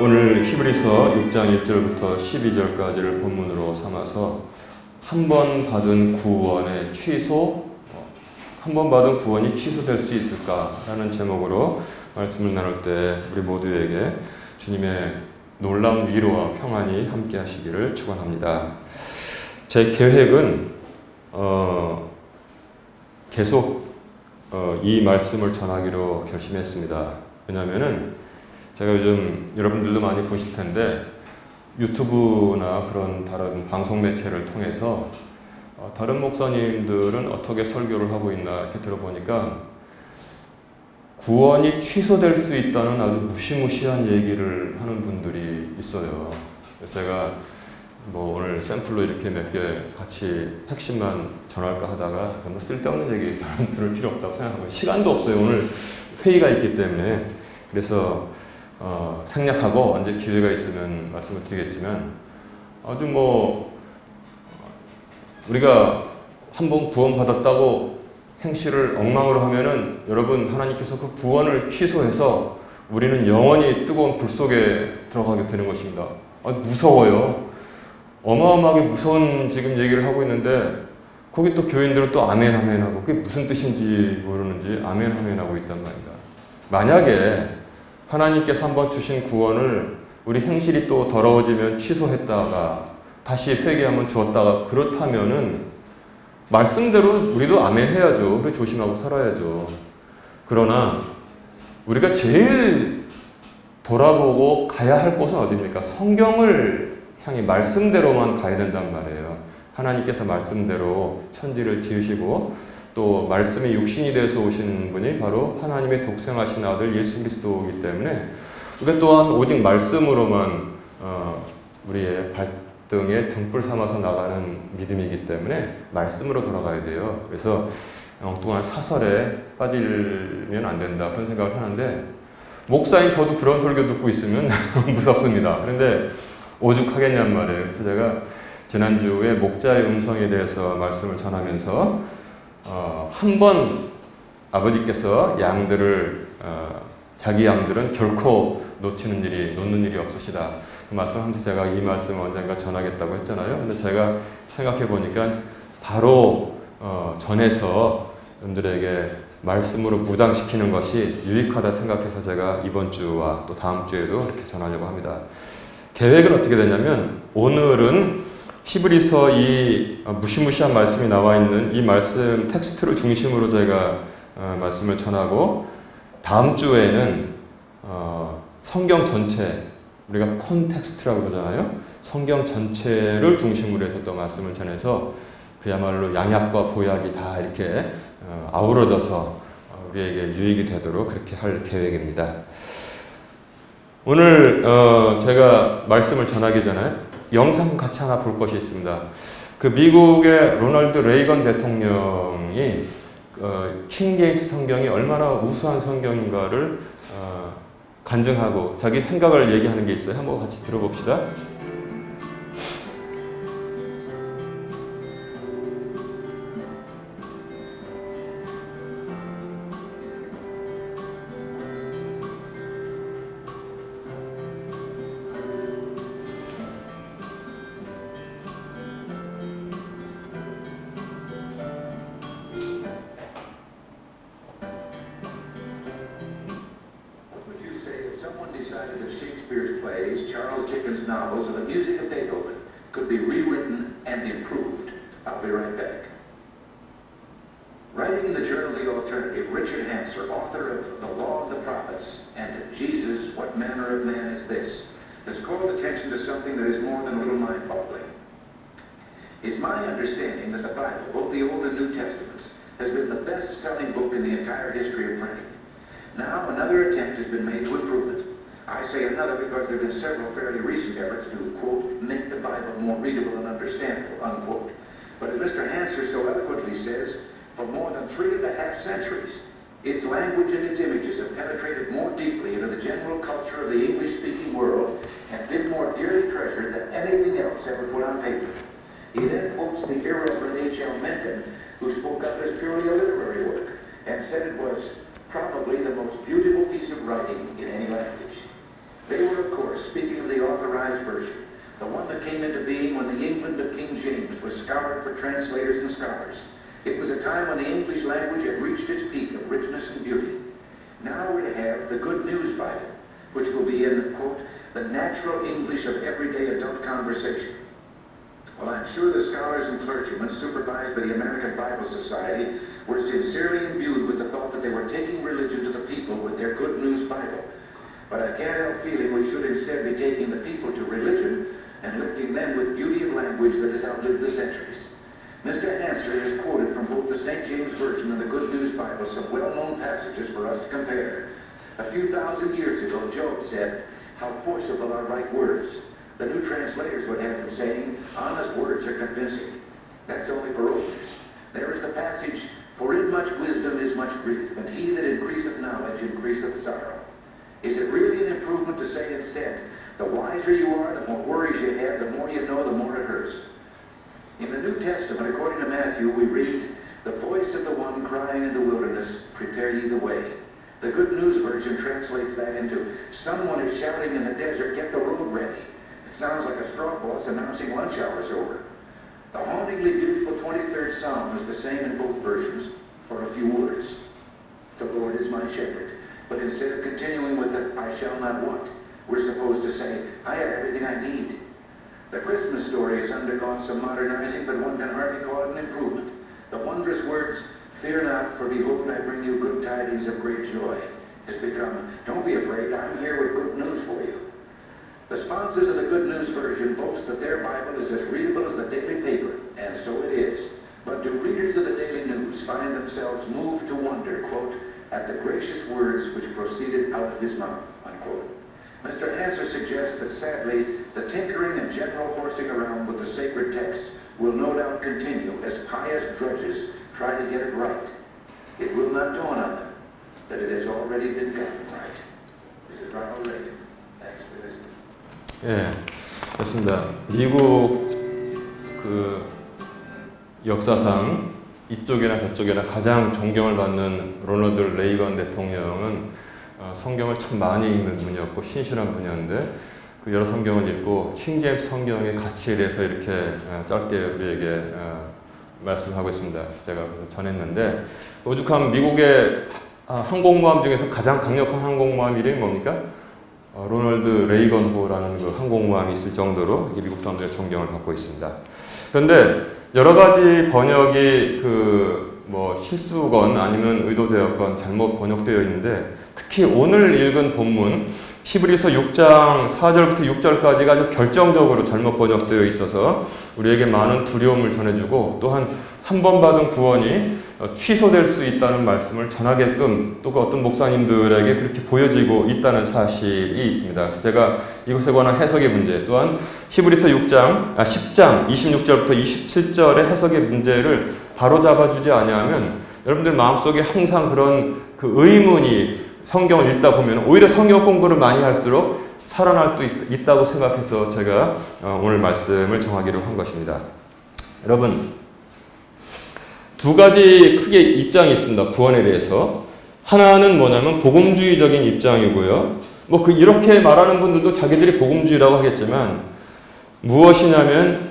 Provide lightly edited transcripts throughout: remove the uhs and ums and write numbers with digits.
오늘 히브리서 6장 1절부터 12절까지를 본문으로 삼아서 한 번 받은 구원의 취소, 한 번 받은 구원이 취소될 수 있을까라는 제목으로 말씀을 나눌 때 우리 모두에게 주님의 놀라운 위로와 평안이 함께 하시기를 축원합니다. 제 계획은 계속 이 말씀을 전하기로 결심했습니다. 왜냐하면은 제가 요즘 여러분들도 많이 보실 텐데 유튜브나 그런 다른 방송 매체를 통해서 다른 목사님들은 어떻게 설교를 하고 있나 이렇게 들어보니까 구원이 취소될 수 있다는 아주 무시무시한 얘기를 하는 분들이 있어요. 그래서 제가 오늘 샘플로 이렇게 몇 개 같이 핵심만 전할까 하다가 쓸데없는 얘기 들을 필요 없다고 생각하고 시간도 없어요. 오늘 회의가 있기 때문에. 그래서 생략하고 언제 기회가 있으면 말씀을 드리겠지만 아주 우리가 한번 구원받았다고 행실을 엉망으로 하면은 여러분 하나님께서 그 구원을 취소해서 우리는 영원히 뜨거운 불 속에 들어가게 되는 것입니다. 무서워요. 어마어마하게 무서운 지금 얘기를 하고 있는데 거기 또 교인들은 또 아멘 하고 그게 무슨 뜻인지 모르는지 아멘 하고 있단 말입니다. 만약에 하나님께서 한번 주신 구원을 우리 행실이 또 더러워지면 취소했다가 다시 회개하면 주었다가 그렇다면은 말씀대로 우리도 아멘 해야죠. 그래 조심하고 살아야죠. 그러나 우리가 제일 돌아보고 가야 할 곳은 어디입니까? 성경을 향해 말씀대로만 가야 된단 말이에요. 하나님께서 말씀대로 천지를 지으시고 또 말씀이 육신이 되어서 오신 분이 바로 하나님의 독생하신 아들 예수 그리스도이기 때문에 우리가 또한 오직 말씀으로만 우리의 발등에 등불 삼아서 나가는 믿음이기 때문에 말씀으로 돌아가야 돼요. 그래서 엉뚱한 사설에 빠지면 안 된다 그런 생각을 하는데 목사인 저도 그런 설교 듣고 있으면 무섭습니다. 그런데 오죽하겠냔 말이에요. 그래서 제가 지난주에 목자의 음성에 대해서 말씀을 전하면서 한 번 아버지께서 양들을 자기 양들은 결코 놓는 일이 없으시다. 그 말씀하면서 제가 이 말씀을 언젠가 전하겠다고 했잖아요. 근데 제가 생각해 보니까 바로 전해서 여러분들에게 말씀으로 무장시키는 것이 유익하다 생각해서 제가 이번 주와 또 다음 주에도 이렇게 전하려고 합니다. 계획은 어떻게 되냐면 오늘은 히브리서 이 무시무시한 말씀이 나와 있는 이 말씀 텍스트를 중심으로 제가 말씀을 전하고 다음 주에는 성경 전체 우리가 콘텍스트라고 그러잖아요. 성경 전체를 중심으로 해서 또 말씀을 전해서 그야말로 양약과 보약이 다 이렇게 아우러져서 우리에게 유익이 되도록 그렇게 할 계획입니다. 오늘 제가 말씀을 전하기 전에 영상 같이 하나 볼 것이 있습니다. 그 미국의 로널드 레이건 대통령이 킹 제임스 성경이 얼마나 우수한 성경인가를 간증하고 자기 생각을 얘기하는 게 있어요. 한번 같이 들어봅시다. Charles Dickens' novels and the music of Beethoven could be rewritten and improved. I'll be right back. Writing in the journal The Alternative, Richard Hanser, author of The Law of the Prophets and Jesus, What Manner of Man is This, has called attention to something that is more than a little mind-boggling. It's my understanding that the Bible, both the Old and New Testaments, has been the best-selling book in the entire history of printing. Now another attempt has been made to improve it. I say another because there have been several fairly recent efforts to, quote, make the Bible more readable and understandable, unquote. But as Mr. Hanser so eloquently says, for more than 3.5 centuries, its language and its images have penetrated more deeply into the general culture of the English-speaking world and been more dearly treasured than anything else ever put on paper. He then quotes the irreverent H.L. Mencken, who spoke of it as purely a literary work, and said it was probably the most beautiful piece of writing in any language. They were, of course, speaking of the authorized version, the one that came into being when the England of King James was scoured for translators and scholars. It was a time when the English language had reached its peak of richness and beauty. Now we're to have the Good News Bible, which will be in, quote, the natural English of everyday adult conversation. Well, I'm sure the scholars and clergymen supervised by the American Bible Society were sincerely imbued with the thought that they were taking religion to the people with their Good News Bible. But I can't help feeling we should instead be taking the people to religion and lifting them with beauty of language that has outlived the centuries. Mr. Hanser has quoted from both the St. James Version and the Good News Bible some well-known passages for us to compare. A few thousand years ago, Job said, "How forcible are right words." The new translators would have him saying, "Honest words are convincing." That's only for openers. There is the passage, "For in much wisdom is much grief, and he that increaseth knowledge increaseth sorrow." Is it really an improvement to say instead, the wiser you are, the more worries you have, the more you know, the more it hurts? In the New Testament, according to Matthew, we read, "The voice of the one crying in the wilderness, prepare ye the way." The Good News Version translates that into, "Someone is shouting in the desert, get the road ready." It sounds like a straw boss announcing lunch hour's over. The hauntingly beautiful 23rd Psalm is the same in both versions, for a few words. "The Lord is my shepherd." But instead of continuing with it, "I shall not want," we're supposed to say, "I have everything I need." The Christmas story has undergone some modernizing, but one can hardly call it an improvement. The wondrous words, "Fear not, for behold, I bring you good tidings of great joy," has become, "Don't be afraid, I'm here with good news for you." The sponsors of the Good News Version boast that their Bible is as readable as the daily paper, and so it is. But do readers of the Daily News find themselves moved to wonder, quote, "at the gracious words which proceeded out of his mouth," unquote? Mr. Hanser suggests that sadly, the tinkering and general horsing around with the sacred text will no doubt continue as pious drudges try to get it right. It will not dawn on them that it has already been gotten right. This is Ronald Reagan. Thanks for listening. 예, 그렇습니다. 미국 그 역사상 이쪽이나 저쪽이나 가장 존경을 받는 로널드 레이건 대통령은 성경을 참 많이 읽는 분이었고 신실한 분이었는데 그 여러 성경을 읽고 킹제임스 성경의 가치에 대해서 이렇게 짧게 우리에게 말씀하고 있습니다. 제가 그래서 전했는데 오죽하면 미국의 항공모함 중에서 가장 강력한 항공모함 이름이 뭡니까? 로널드 레이건호라는 그 항공모함이 있을 정도로 미국 사람들의 존경을 받고 있습니다. 그런데 여러 가지 번역이 뭐 실수건 아니면 의도되었건 잘못 번역되어 있는데 특히 오늘 읽은 본문 히브리서 6장 4절부터 6절까지가 아주 결정적으로 잘못 번역되어 있어서 우리에게 많은 두려움을 전해주고 또한 한 번 받은 구원이 취소될 수 있다는 말씀을 전하게끔 또 어떤 목사님들에게 그렇게 보여지고 있다는 사실이 있습니다. 그래서 제가 이것에 관한 해석의 문제 또한 히브리서 10장 26절부터 27절의 해석의 문제를 바로잡아주지 아니하면 여러분들 마음속에 항상 그런 그 의문이 성경을 읽다 보면 오히려 성경 공부를 많이 할수록 살아날 수 있다고 생각해서 제가 오늘 말씀을 정하기로 한 것입니다. 여러분 두 가지 크게 입장이 있습니다. 구원에 대해서. 하나는 뭐냐면 복음주의적인 입장이고요. 뭐 이렇게 말하는 분들도 자기들이 복음주의라고 하겠지만 무엇이냐면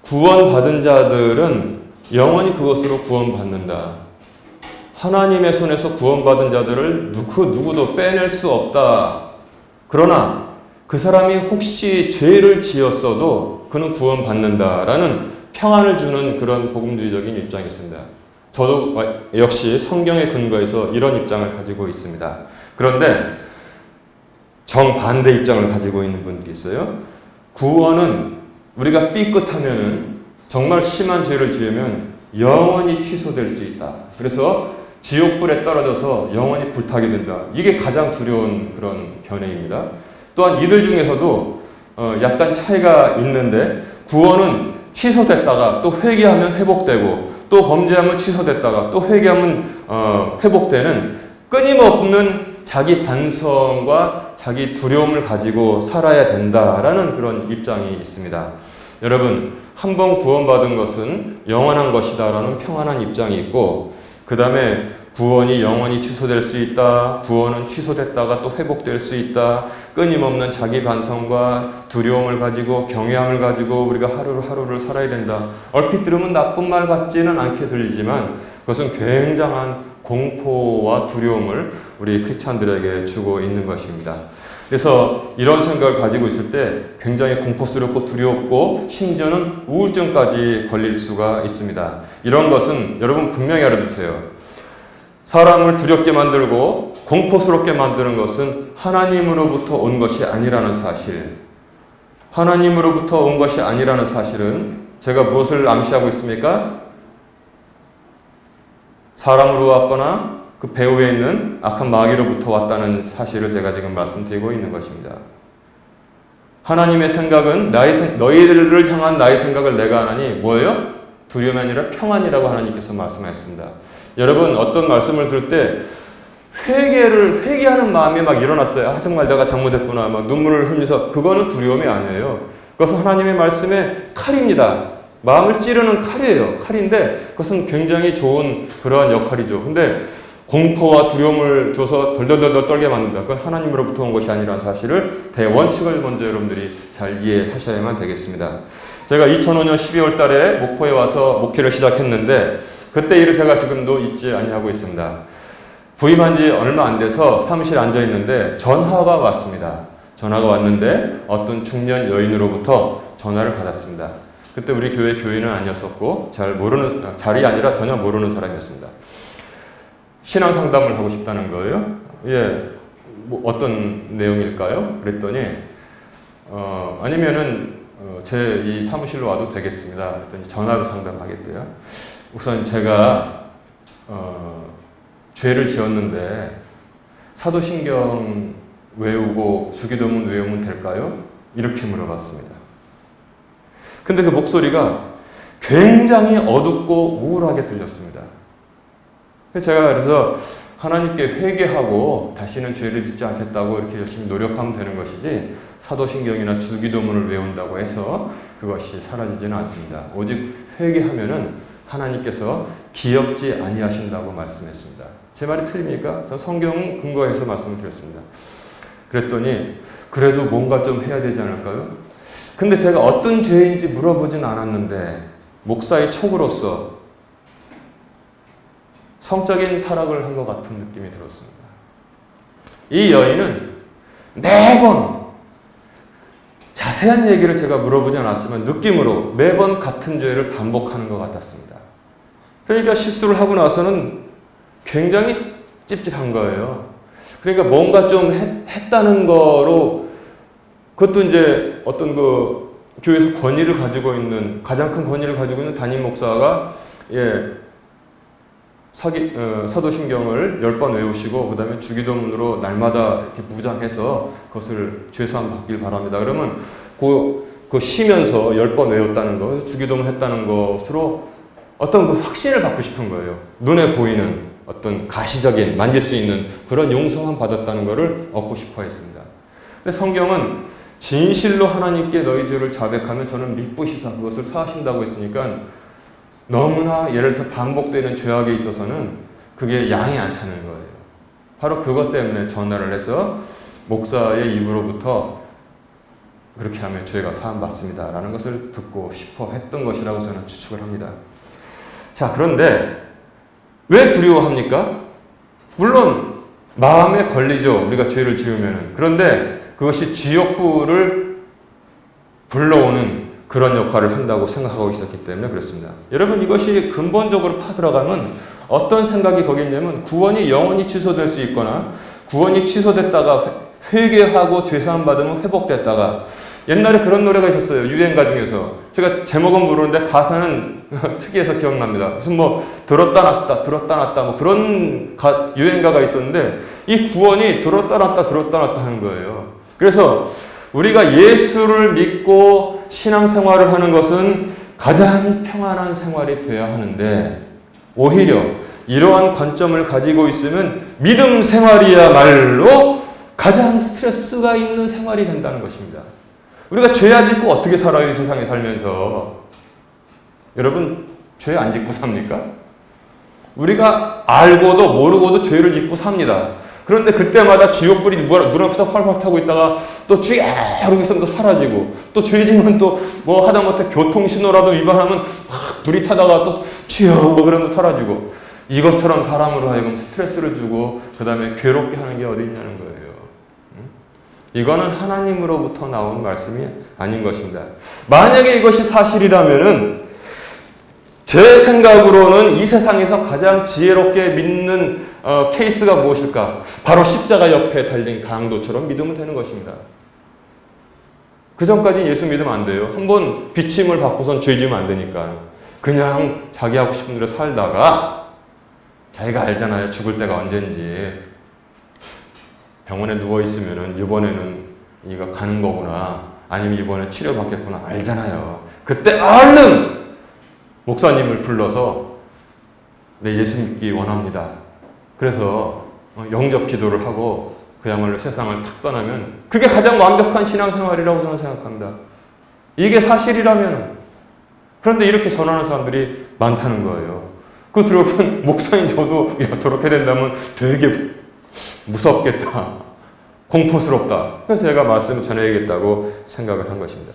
구원받은 자들은 영원히 그것으로 구원받는다. 하나님의 손에서 구원받은 자들을 누구도 빼낼 수 없다. 그러나 그 사람이 혹시 죄를 지었어도 그는 구원받는다라는 평안을 주는 그런 복음주의적인 입장이 있습니다. 저도 역시 성경에 근거해서 이런 입장을 가지고 있습니다. 그런데 정반대 입장을 가지고 있는 분들이 있어요. 구원은 우리가 삐끗하면은 정말 심한 죄를 지으면 영원히 취소될 수 있다. 그래서 지옥불에 떨어져서 영원히 불타게 된다. 이게 가장 두려운 그런 견해입니다. 또한 이들 중에서도 약간 차이가 있는데 구원은 취소됐다가 또 회개하면 회복되고 또 범죄하면 취소됐다가 또 회개하면 회복되는 끊임없는 자기 반성과 자기 두려움을 가지고 살아야 된다라는 그런 입장이 있습니다. 여러분, 한 번 구원받은 것은 영원한 것이다라는 평안한 입장이 있고 그 다음에 구원이 영원히 취소될 수 있다. 구원은 취소됐다가 또 회복될 수 있다. 끊임없는 자기 반성과 두려움을 가지고 경외함을 가지고 우리가 하루하루를 살아야 된다. 얼핏 들으면 나쁜 말 같지는 않게 들리지만 그것은 굉장한 공포와 두려움을 우리 크리스찬들에게 주고 있는 것입니다. 그래서 이런 생각을 가지고 있을 때 굉장히 공포스럽고 두렵고 심지어는 우울증까지 걸릴 수가 있습니다. 이런 것은 여러분 분명히 알아두세요. 사람을 두렵게 만들고 공포스럽게 만드는 것은 하나님으로부터 온 것이 아니라는 사실. 하나님으로부터 온 것이 아니라는 사실은 제가 무엇을 암시하고 있습니까? 사람으로 왔거나 그 배후에 있는 악한 마귀로부터 왔다는 사실을 제가 지금 말씀드리고 있는 것입니다. 하나님의 생각은 너희들을 향한 나의 생각을 내가 하나니 뭐예요? 두려움이 아니라 평안이라고 하나님께서 말씀하셨습니다. 여러분 어떤 말씀을 들을 때 회개하는 마음이 막 일어났어요. 아, 정말 내가 잘못했구나. 막 눈물을 흘리면서 그거는 두려움이 아니에요. 그것은 하나님의 말씀의 칼입니다. 마음을 찌르는 칼이에요. 칼인데 그것은 굉장히 좋은 그러한 역할이죠. 근데 공포와 두려움을 줘서 덜덜덜 떨게 만든다. 그건 하나님으로부터 온 것이 아니라는 사실을 대원칙을 먼저 여러분들이 잘 이해하셔야만 되겠습니다. 제가 2005년 12월 달에 목포에 와서 목회를 시작했는데 그때 일을 제가 지금도 잊지 아니하고 있습니다. 부임한 지 얼마 안 돼서 사무실에 앉아 있는데 전화가 왔습니다. 전화가 왔는데 어떤 중년 여인으로부터 전화를 받았습니다. 그때 우리 교회 교인은 아니었었고 잘이 아니라 전혀 모르는 사람이었습니다. 신앙 상담을 하고 싶다는 거예요. 예, 뭐 어떤 내용일까요? 그랬더니 아니면은 제 이 사무실로 와도 되겠습니다. 그랬더니 전화로 상담하겠대요. 우선 제가 죄를 지었는데 사도신경 외우고 주기도문 외우면 될까요? 이렇게 물어봤습니다. 근데 그 목소리가 굉장히 어둡고 우울하게 들렸습니다. 제가 그래서 하나님께 회개하고 다시는 죄를 짓지 않겠다고 이렇게 열심히 노력하면 되는 것이지 사도신경이나 주기도문을 외운다고 해서 그것이 사라지지는 않습니다. 오직 회개하면은 하나님께서 기억지 아니하신다고 말씀했습니다. 제 말이 틀립니까? 저 성경 근거해서 말씀을 드렸습니다. 그랬더니 그래도 뭔가 좀 해야 되지 않을까요? 근데 제가 어떤 죄인지 물어보진 않았는데 목사의 촉으로서 성적인 타락을 한 것 같은 느낌이 들었습니다. 이 여인은 매번 자세한 얘기를 제가 물어보지 않았지만 느낌으로 매번 같은 죄를 반복하는 것 같았습니다. 그러니까 실수를 하고 나서는 굉장히 찝찝한 거예요. 그러니까 뭔가 좀 했다는 거로 그것도 이제 어떤 그 교회에서 권위를 가지고 있는 가장 큰 권위를 가지고 있는 담임 목사가 사도신경을 10번 외우시고 그 다음에 주기도문으로 날마다 이렇게 무장해서 그것을 죄수함 받길 바랍니다. 그러면 그 쉬면서 10번 외웠다는 거, 주기도문 했다는 것으로 어떤 그 확신을 받고 싶은 거예요. 눈에 보이는 어떤 가시적인 만질 수 있는 그런 용서함 받았다는 것을 얻고 싶어 했습니다. 근데 성경은 진실로 하나님께 너희 죄를 자백하면 저는 미쁘시사 그것을 사하신다고 했으니까 너무나 예를 들어서 반복되는 죄악에 있어서는 그게 양이 안 차는 거예요. 바로 그것 때문에 전화를 해서 목사의 입으로부터 그렇게 하면 죄가 사함받습니다 라는 것을 듣고 싶어 했던 것이라고 저는 추측을 합니다. 자, 그런데 왜 두려워합니까? 물론 마음에 걸리죠. 우리가 죄를 지으면은. 그런데 그것이 지옥불을 불러오는 그런 역할을 한다고 생각하고 있었기 때문에 그렇습니다. 여러분 이것이 근본적으로 파들어가면 어떤 생각이 거기 있냐면 구원이 영원히 취소될 수 있거나 구원이 취소됐다가 회개하고 죄사함 받으면 회복됐다가 옛날에 그런 노래가 있었어요. 유행가 중에서. 제가 제목은 모르는데 가사는 특이해서 기억납니다. 무슨 뭐 들었다 놨다 뭐 그런 유행가가 있었는데 이 구원이 들었다 놨다 하는 거예요. 그래서 우리가 예수를 믿고 신앙생활을 하는 것은 가장 평안한 생활이 되어야 하는데 오히려 이러한 관점을 가지고 있으면 믿음 생활이야말로 가장 스트레스가 있는 생활이 된다는 것입니다. 우리가 죄 안 짓고 어떻게 살아요? 이 세상에 살면서. 여러분 죄 안 짓고 삽니까? 우리가 알고도 모르고도 죄를 짓고 삽니다. 그런데 그때마다 지옥불이 눈앞에서 활활 타고 있다가 또 쥐야 이러고 있으면 또 사라지고, 또 죄지면 또 뭐 하다못해 교통신호라도 위반하면 확 불이 타다가 또 쥐요 그러면 사라지고, 이것처럼 사람으로 하여금 스트레스를 주고 그 다음에 괴롭게 하는 게 어디 있냐는 거예요. 이거는 하나님으로부터 나온 말씀이 아닌 것입니다. 만약에 이것이 사실이라면은 제 생각으로는 이 세상에서 가장 지혜롭게 믿는 케이스가 무엇일까? 바로 십자가 옆에 달린 강도처럼 믿으면 되는 것입니다. 그 전까지 예수 믿으면 안 돼요. 한번 비침을 받고선 죄 지으면 안 되니까. 그냥 자기 하고 싶은 대로 살다가 자기가 알잖아요. 죽을 때가 언젠지. 병원에 누워있으면은 이번에는 이거 가는 거구나. 아니면 이번에 치료받겠구나. 알잖아요. 그때 얼른 목사님을 불러서 내 예수 믿기 원합니다. 그래서 영접 기도를 하고 그야말로 세상을 탁 떠나면 그게 가장 완벽한 신앙생활이라고 저는 생각합니다. 이게 사실이라면. 그런데 이렇게 전하는 사람들이 많다는 거예요. 그 들어본 목사인 저도 야, 저렇게 된다면 되게 무섭겠다. 공포스럽다. 그래서 제가 말씀을 전해야겠다고 생각을 한 것입니다.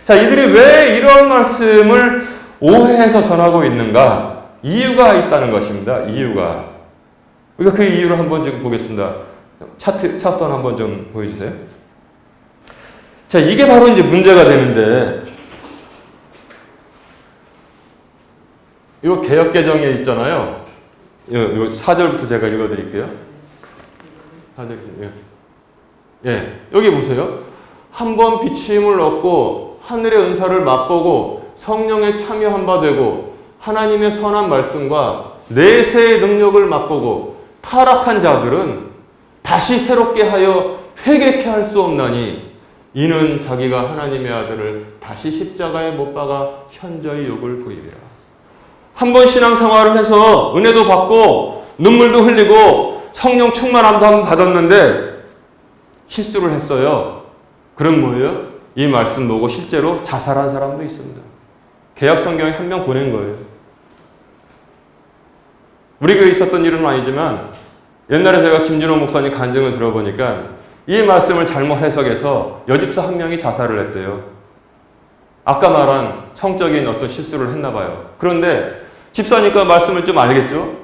자, 이들이 왜 이런 말씀을 오해해서 전하고 있는가? 이유가 있다는 것입니다. 이유가. 우리가 그 이유를 한번 지금 보겠습니다. 차트 한번 좀 보여주세요. 자, 이게 바로 이제 문제가 되는데, 요 개역개정에 있잖아요. 요 4절부터 제가 읽어드릴게요. 4절, 예. 여기 보세요. 한 번 비침을 얻고 하늘의 은사를 맛보고 성령에 참여한 바 되고 하나님의 선한 말씀과 내세의 능력을 맛보고 타락한 자들은 다시 새롭게 하여 회개케 할 수 없나니 이는 자기가 하나님의 아들을 다시 십자가에 못 박아 현저히 욕을 보이리라. 한 번 신앙생활을 해서 은혜도 받고 눈물도 흘리고 성령 충만함도 한번 받았는데 실수를 했어요. 그럼 뭐예요? 이 말씀 보고 실제로 자살한 사람도 있습니다. 개역 성경에 한 명 보낸 거예요. 우리 교회에 있었던 일은 아니지만 옛날에 제가 김진호 목사님 간증을 들어보니까 이 말씀을 잘못 해석해서 여집사 한 명이 자살을 했대요. 아까 말한 성적인 어떤 실수를 했나 봐요. 그런데 집사니까 말씀을 좀 알겠죠?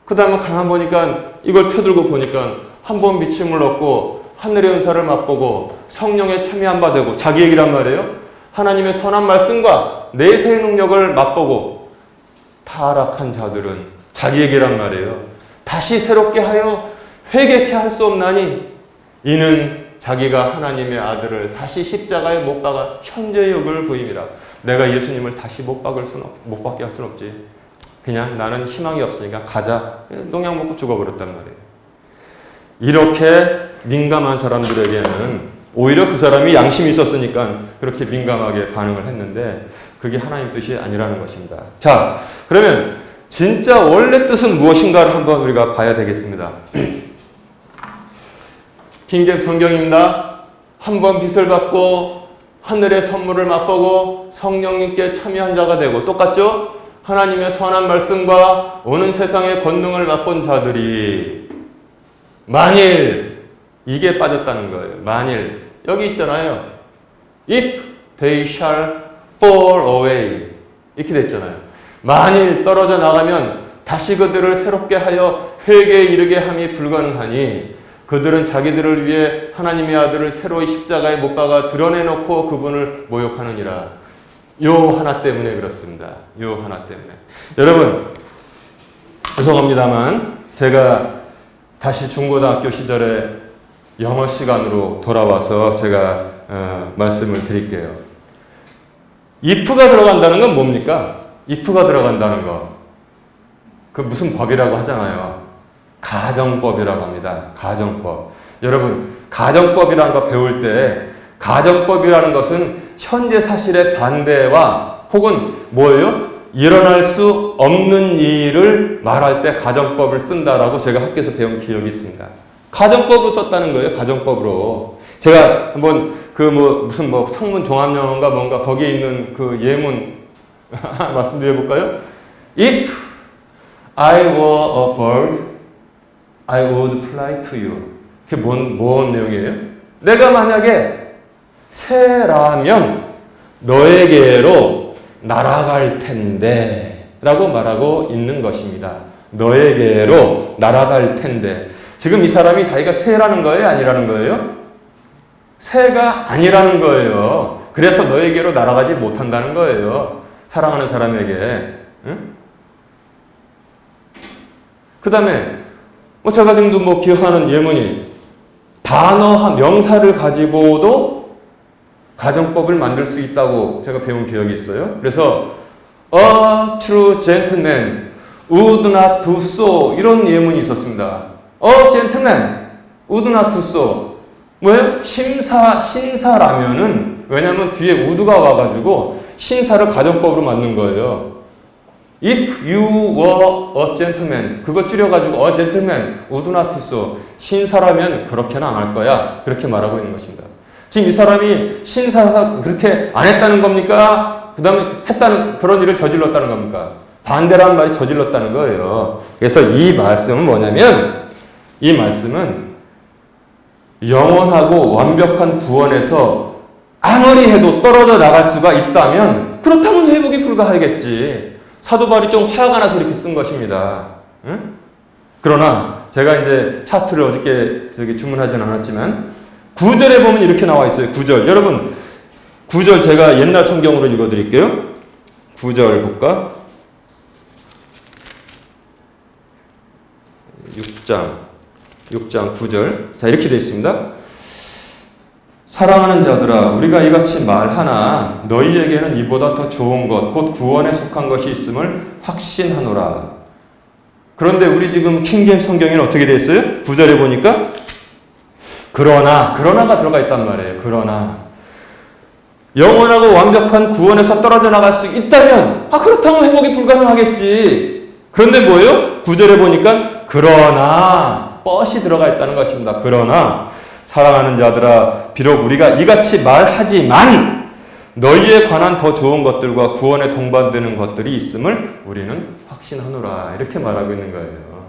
그 다음에 가만 보니까 이걸 펴들고 보니까 한 번 비침을 얻고 하늘의 은사를 맛보고 성령에 참여한 바 되고 자기 얘기란 말이에요. 하나님의 선한 말씀과 내세의 능력을 맛보고 타락한 자들은 자기 얘기란 말이에요. 다시 새롭게 하여 회개케 할 수 없나니 이는 자기가 하나님의 아들을 다시 십자가에 못 박아 현재의 욕을 보입니다. 내가 예수님을 다시 못 박게 할 수는 없지. 그냥 나는 희망이 없으니까 가자. 농약 먹고 죽어버렸단 말이에요. 이렇게 민감한 사람들에게는 오히려 그 사람이 양심이 있었으니까 그렇게 민감하게 반응을 했는데 그게 하나님 뜻이 아니라는 것입니다. 자, 그러면 진짜 원래 뜻은 무엇인가를 한번 우리가 봐야 되겠습니다. 킹잼 성경입니다. 한 번 빚을 받고 하늘의 선물을 맛보고 성령님께 참여한 자가 되고 똑같죠? 하나님의 선한 말씀과 오는 세상의 권능을 맛본 자들이 만일 이게 빠졌다는 거예요. 만일 여기 있잖아요. If they shall fall away 이렇게 됐잖아요. 만일 떨어져 나가면 다시 그들을 새롭게 하여 회개에 이르게 함이 불가능하니 그들은 자기들을 위해 하나님의 아들을 새로이 십자가에 못 박아 드러내놓고 그분을 모욕하느니라. 요 하나 때문에 그렇습니다. 요 하나 때문에. 여러분, 죄송합니다만 제가 다시 중고등학교 시절에 영어 시간으로 돌아와서 제가 말씀을 드릴게요. if가 들어간다는 건 뭡니까? if가 들어간다는 거. 그 무슨 법이라고 하잖아요. 가정법이라고 합니다. 가정법. 여러분, 가정법이라는 거 배울 때 가정법이라는 것은 현재 사실의 반대와 혹은 뭐예요? 일어날 수 없는 일을 말할 때 가정법을 쓴다라고 제가 학교에서 배운 기억이 있습니다. 가정법으로 썼다는 거예요. 가정법으로. 제가 한번 무슨 성문 종합영어인가 뭔가 거기에 있는 그 예문 말씀드려 볼까요? If I were a bird, I would fly to you. 그게 뭔 내용이에요? 내가 만약에 새라면 너에게로 날아갈 텐데 라고 말하고 있는 것입니다. 너에게로 날아갈 텐데. 지금 이 사람이 자기가 새라는 거예요? 아니라는 거예요? 새가 아니라는 거예요. 그래서 너에게로 날아가지 못한다는 거예요. 사랑하는 사람에게. 응? 그 다음에 제가 지금도 기억하는 예문이 단어, 명사를 가지고도 가정법을 만들 수 있다고 제가 배운 기억이 있어요. 그래서 A true gentleman would not do so 이런 예문이 있었습니다. A gentleman would not do so 뭐예요? 신사라면은 왜냐하면 뒤에 would가 와가지고 신사를 가정법으로 만든 거예요. If you were a gentleman 그걸 줄여가지고 a gentleman would not do so 신사라면 그렇게는 안 할 거야 그렇게 말하고 있는 것입니다. 지금 이 사람이 신사가 그렇게 안 했다는 겁니까? 그 다음에 했다는 그런 일을 저질렀다는 겁니까? 반대라는 말이 저질렀다는 거예요. 그래서 이 말씀은 뭐냐면 이 말씀은 영원하고 완벽한 구원에서 아무리 해도 떨어져 나갈 수가 있다면 그렇다면 회복이 불가하겠지. 사도 바울이 좀 화가 나서 이렇게 쓴 것입니다. 응? 그러나 제가 이제 차트를 어저께 주문하지는 않았지만 9절에 보면 이렇게 나와 있어요. 9절. 여러분 9절 제가 옛날 성경으로 읽어드릴게요. 9절 볼까? 6장 9절. 자, 이렇게 되어 있습니다. 사랑하는 자들아, 우리가 이같이 말하나 너희에게는 이보다 더 좋은 것, 곧 구원에 속한 것이 있음을 확신하노라. 그런데 우리 지금 킹제임스 성경에는 어떻게 되어 있어요? 9절에 보니까 그러나가 들어가 있단 말이에요. 그러나 영원하고 완벽한 구원에서 떨어져 나갈 수 있다면 그렇다면 회복이 불가능하겠지. 그런데 뭐예요? 9절에 보니까 그러나 뻗이 들어가 있다는 것입니다. 그러나 사랑하는 자들아 비록 우리가 이같이 말하지만 너희에 관한 더 좋은 것들과 구원에 동반되는 것들이 있음을 우리는 확신하노라. 이렇게 말하고 있는 거예요.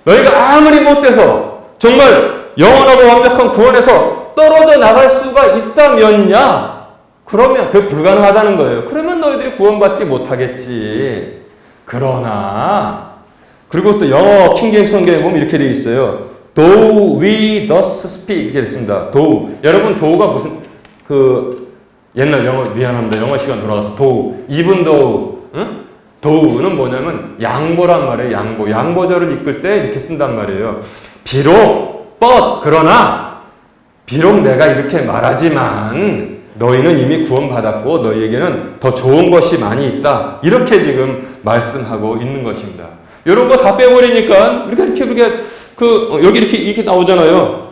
너희가 아무리 못돼서 정말 영원하고 완벽한 구원에서 떨어져 나갈 수가 있다면야 그러면 그게 불가능하다는 거예요. 그러면 너희들이 구원받지 못하겠지. 그러나 그리고 또 영어 킹제임스 성경에 보면 이렇게 되어 있어요. Though we thus speak 이렇게 됐습니다. Though 여러분 though가 무슨 옛날 영어 미안합니다. 영어 시간 돌아가서 though even though 응? though는 뭐냐면 양보란 말이에요. 양보절을 이끌 때 이렇게 쓴단 말이에요. 비록 but 그러나 비록 내가 이렇게 말하지만 너희는 이미 구원받았고 너희에게는 더 좋은 것이 많이 있다. 이렇게 지금 말씀하고 있는 것입니다. 이런 거 다 빼버리니까 이렇게 여기 이렇게 나오잖아요.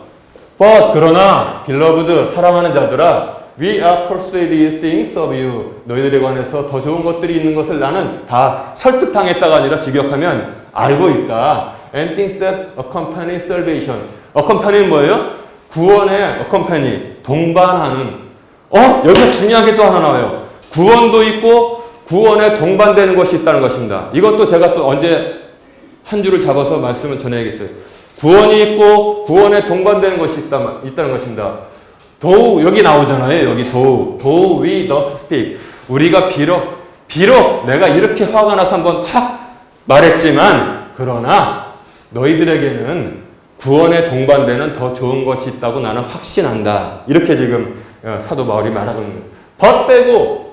But 그러나 beloved 사랑하는 자들아 we are persuaded things of you 너희들에 관해서 더 좋은 것들이 있는 것을 나는 다 설득당했다가 아니라 직역하면 알고 있다. And things that accompany salvation. accompany는 뭐예요? 구원의 accompany 동반하는. 여기서 중요한 게 또 하나 나와요. 구원도 있고 구원에 동반되는 것이 있다는 것입니다. 이것도 제가 또 언제 한 줄을 잡아서 말씀을 전해야겠어요. 구원이 있고 구원에 동반되는 것이 있다는 것입니다. though 여기 나오잖아요. 여기 though we thus speak. 우리가 비록 내가 이렇게 화가 나서 한번 확 말했지만 그러나 너희들에게는 구원에 동반되는 더 좋은 것이 있다고 나는 확신한다. 이렇게 지금 사도 바울이 말하고 있는 거예요. but 빼고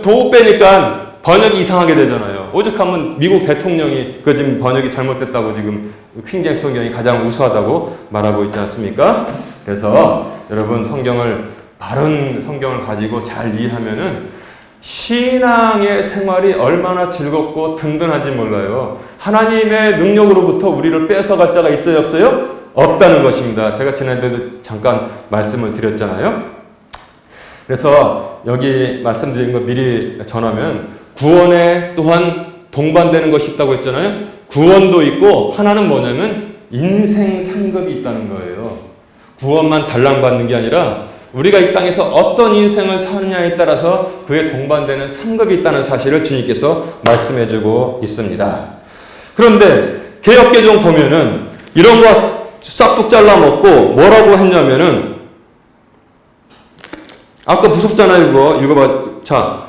though 빼니까 번역이 이상하게 되잖아요. 오죽하면 미국 대통령이 그 지금 번역이 잘못됐다고 지금 킹제임스 성경이 가장 우수하다고 말하고 있지 않습니까? 그래서 여러분 바른 성경을 가지고 잘 이해하면은 신앙의 생활이 얼마나 즐겁고 든든한지 몰라요. 하나님의 능력으로부터 우리를 뺏어갈 자가 있어요, 없어요? 없다는 것입니다. 제가 지난주에도 잠깐 말씀을 드렸잖아요. 그래서 여기 말씀드린 거 미리 전하면 구원에 또한 동반되는 것이 있다고 했잖아요. 구원도 있고 하나는 뭐냐면 인생 상급이 있다는 거예요. 구원만 달랑받는 게 아니라 우리가 이 땅에서 어떤 인생을 사느냐에 따라서 그에 동반되는 상급이 있다는 사실을 주님께서 말씀해주고 있습니다. 그런데 개역개정 보면은 이런 거 싹둑 잘라먹고 뭐라고 했냐면은 아까 무섭잖아요. 이거 읽어봐. 자,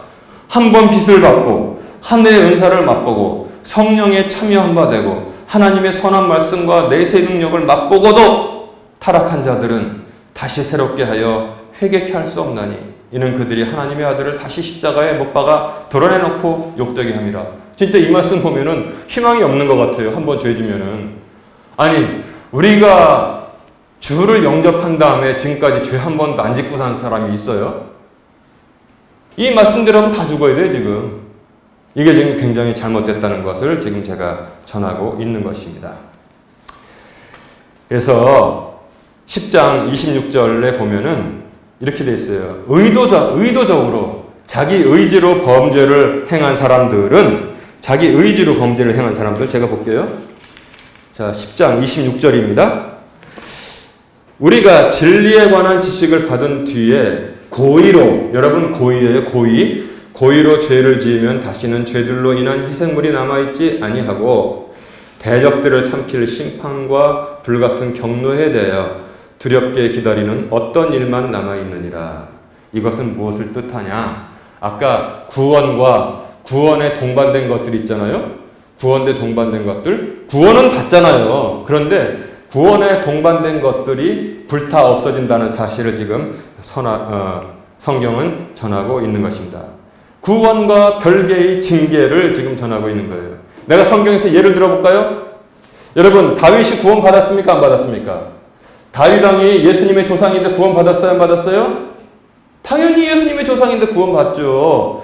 한 번 빚을 받고 한 해의 은사를 맛보고 성령에 참여한 바 되고 하나님의 선한 말씀과 내세 능력을 맛보고도 타락한 자들은 다시 새롭게 하여 회개케 할 수 없나니 이는 그들이 하나님의 아들을 다시 십자가에 못 박아 드러내놓고 욕되게 함이라. 진짜 이 말씀 보면은 희망이 없는 것 같아요. 한 번 죄 지면은. 아니, 우리가 주를 영접한 다음에 지금까지 죄 한 번도 안 짓고 산 사람이 있어요? 이 말씀대로 하면 다 죽어야 돼, 지금. 이게 지금 굉장히 잘못됐다는 것을 지금 제가 전하고 있는 것입니다. 그래서 10장 26절에 보면은 이렇게 돼 있어요. 의도적으로 자기 의지로 범죄를 행한 사람들은 자기 의지로 범죄를 행한 사람들 제가 볼게요. 자, 10장 26절입니다. 우리가 진리에 관한 지식을 받은 뒤에 고의로, 여러분 고의예요, 고의로 죄를 지으면 다시는 죄들로 인한 희생물이 남아있지 아니하고 대적들을 삼킬 심판과 불같은 경노에 대하여 두렵게 기다리는 어떤 일만 남아있느니라. 이것은 무엇을 뜻하냐? 아까 구원과 구원에 동반된 것들 있잖아요. 구원에 동반된 것들. 구원은 받잖아요. 그런데 구원에 동반된 것들이 불타 없어진다는 사실을 지금 성경은 전하고 있는 것입니다. 구원과 별개의 징계를 지금 전하고 있는 거예요. 내가 성경에서 예를 들어볼까요? 여러분, 다윗이 구원 받았습니까? 안 받았습니까? 다윗 왕이 예수님의 조상인데 구원 받았어요? 안 받았어요? 당연히 예수님의 조상인데 구원 받죠.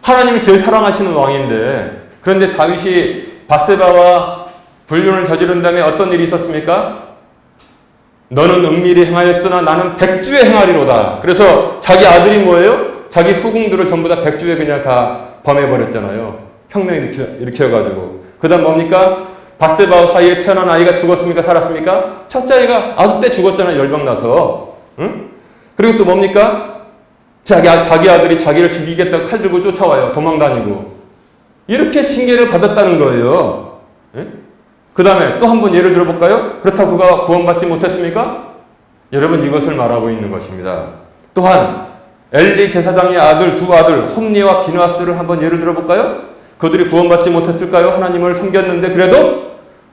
하나님이 제일 사랑하시는 왕인데. 그런데 다윗이 밧세바와 불륜을 저지른 다음에 어떤 일이 있었습니까? 너는 은밀히 행하였으나 나는 백주에 행하리로다. 그래서 자기 아들이 뭐예요? 자기 후궁들을 전부 다 백주에 그냥 다 범해버렸잖아요. 혁명 일으켜가지고. 그 다음 뭡니까? 밧세바와 사이에 태어난 아이가 죽었습니까? 살았습니까? 첫째 아이가 아기 때 죽었잖아요. 열병나서. 응? 그리고 또 뭡니까? 자기 아들이 자기를 죽이겠다고 칼 들고 쫓아와요. 도망다니고. 이렇게 징계를 받았다는 거예요. 그 다음에 또 한 번 예를 들어볼까요? 그렇다고 그가 구원받지 못했습니까? 여러분, 이것을 말하고 있는 것입니다. 또한 엘리 제사장의 두 아들 홈니와 비누아스를 한번 예를 들어볼까요? 그들이 구원받지 못했을까요? 하나님을 섬겼는데 그래도